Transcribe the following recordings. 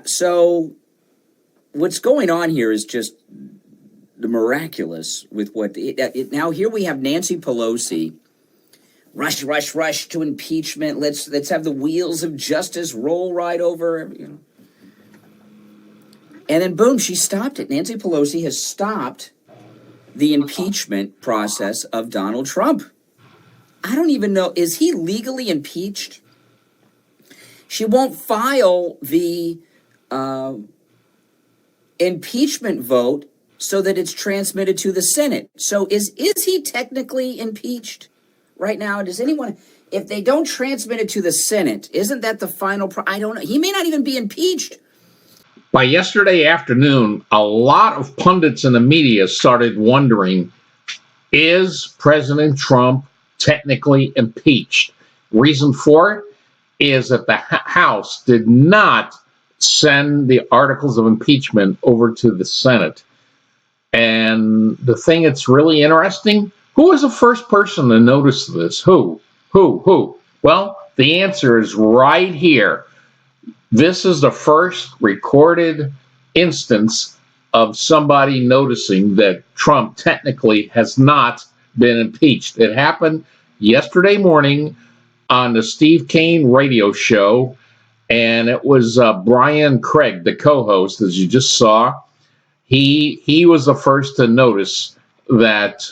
So what's going on here is just the miraculous with what now here we have Nancy Pelosi rush to impeachment. Let's have the wheels of justice roll right over, And then boom, she stopped it. Nancy Pelosi has stopped the impeachment process of Donald Trump. I don't even know, is he legally impeached? She won't file the impeachment vote so that it's transmitted to the Senate. So is he technically impeached right now? Does anyone, if they don't transmit it to the Senate, isn't that the final, I don't know. He may not even be impeached. By yesterday afternoon, a lot of pundits in the media started wondering, is President Trump technically impeached? Reason for it is that the House did not send the articles of impeachment over to the Senate. And the thing that's really interesting, who was the first person to notice this? Who? Well, the answer is right here. This is the first recorded instance of somebody noticing that Trump technically has not been impeached. It happened yesterday morning on the Steve Kane Radio Show, and it was Brian Craig, the co-host, as you just saw. He was the first to notice that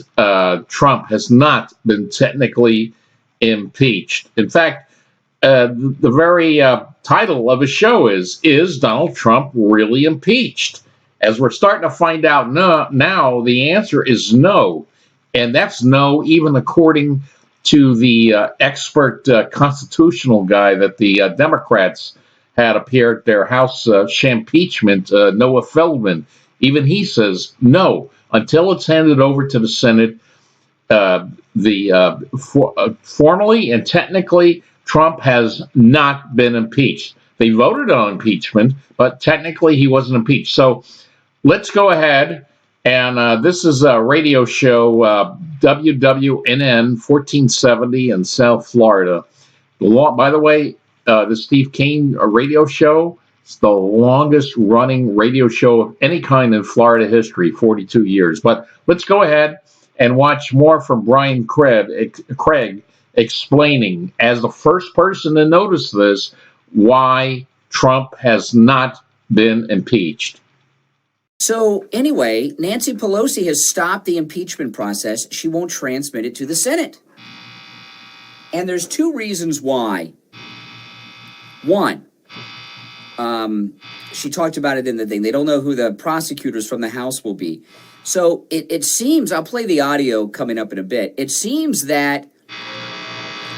Trump has not been technically impeached. In fact, the very title of his show is Donald Trump really impeached? As we're starting to find out now, the answer is no. And that's no, even according to the expert constitutional guy that the Democrats had appear at their House impeachment, Noah Feldman. Even he says no, until it's handed over to the Senate. Formally and technically, Trump has not been impeached. They voted on impeachment, but technically he wasn't impeached. So let's go ahead. And this is a radio show, WWNN 1470 in South Florida. By the way, the Steve Kane radio show is the longest running radio show of any kind in Florida history, 42 years. But let's go ahead and watch more from Brian Craig explaining, as the first person to notice this, why Trump has not been impeached. So anyway, Nancy Pelosi has stopped the impeachment process. She won't transmit it to the Senate. And there's two reasons why. One, she talked about it in the thing. They don't know who the prosecutors from the House will be. So it seems, I'll play the audio coming up in a bit. It seems that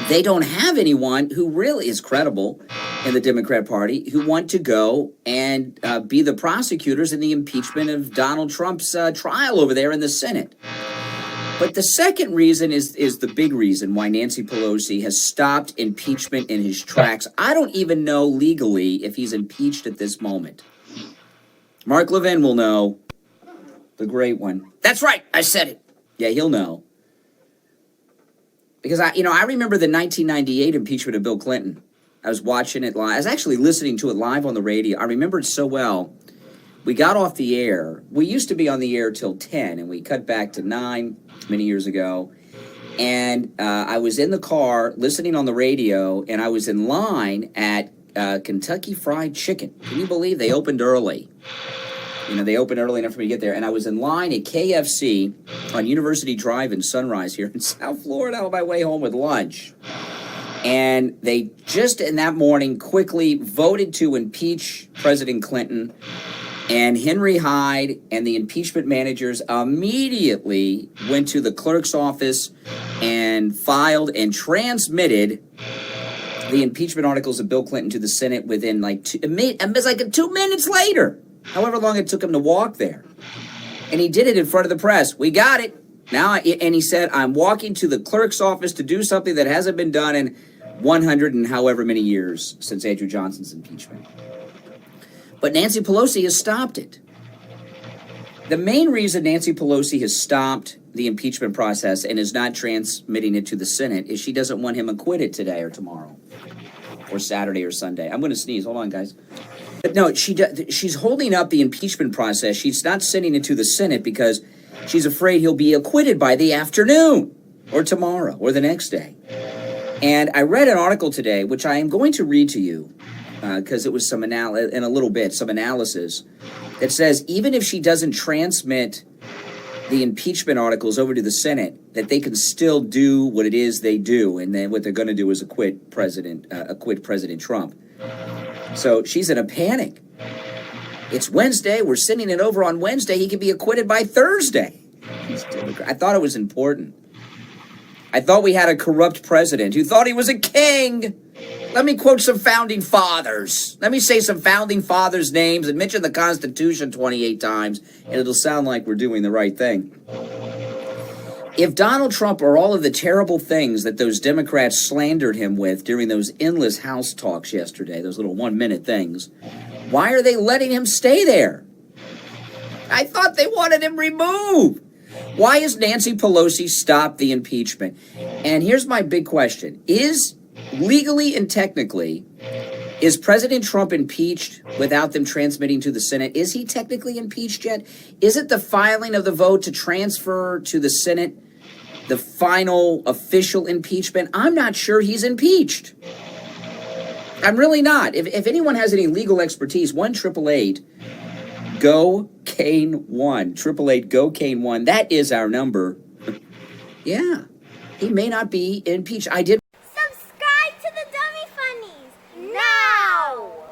they don't have anyone who really is credible in the Democrat Party who want to go and be the prosecutors in the impeachment of Donald Trump's trial over there in the Senate. But the second reason is the big reason why Nancy Pelosi has stopped impeachment in his tracks. I don't even know legally if he's impeached at this moment. Mark Levin will know, the great one. That's right, I said it. Yeah, he'll know. Because I remember the 1998 impeachment of Bill Clinton. I was watching it live. I was actually listening to it live on the radio. I remember it so well. We got off the air. We used to be on the air till 10, and we cut back to 9 many years ago. And I was in the car listening on the radio, and I was in line at Kentucky Fried Chicken. Can you believe they opened early? They opened early enough for me to get there. And I was in line at KFC on University Drive in Sunrise here in South Florida on my way home with lunch. And they just in that morning quickly voted to impeach President Clinton. And Henry Hyde and the impeachment managers immediately went to the clerk's office and filed and transmitted the impeachment articles of Bill Clinton to the Senate within it was like 2 minutes later. However long it took him to walk there. And he did it in front of the press. We got it. And he said, I'm walking to the clerk's office to do something that hasn't been done in 100 and however many years since Andrew Johnson's impeachment. But Nancy Pelosi has stopped it. The main reason Nancy Pelosi has stopped the impeachment process and is not transmitting it to the Senate is she doesn't want him acquitted today or tomorrow or Saturday or Sunday. I'm going to sneeze. Hold on, guys. But no, she's holding up the impeachment process. She's not sending it to the Senate because she's afraid he'll be acquitted by the afternoon or tomorrow or the next day. And I read an article today, which I am going to read to you because it was some in a little bit, some analysis that says even if she doesn't transmit the impeachment articles over to the Senate, that they can still do what it is they do, and then what they're going to do is acquit President Trump. So she's in a panic. It's Wednesday. We're sending it over on Wednesday. He could be acquitted by Thursday. I thought it was important. I thought we had a corrupt president who thought he was a king. Let me quote some founding fathers. Let me say some founding fathers' names and mention the Constitution 28 times, and it'll sound like we're doing the right thing. If Donald Trump or all of the terrible things that those Democrats slandered him with during those endless House talks yesterday, those little 1-minute things, why are they letting him stay there? I thought they wanted him removed. Why has Nancy Pelosi stopped the impeachment? And here's my big question. Legally and technically, is President Trump impeached without them transmitting to the Senate? Is he technically impeached yet? Is it the filing of the vote to transfer to the Senate the final official impeachment? I'm not sure he's impeached. I'm really not. If anyone has any legal expertise, 1-888-GO-KANE-1. 888-GO-KANE-1. That is our number. Yeah, he may not be impeached. I did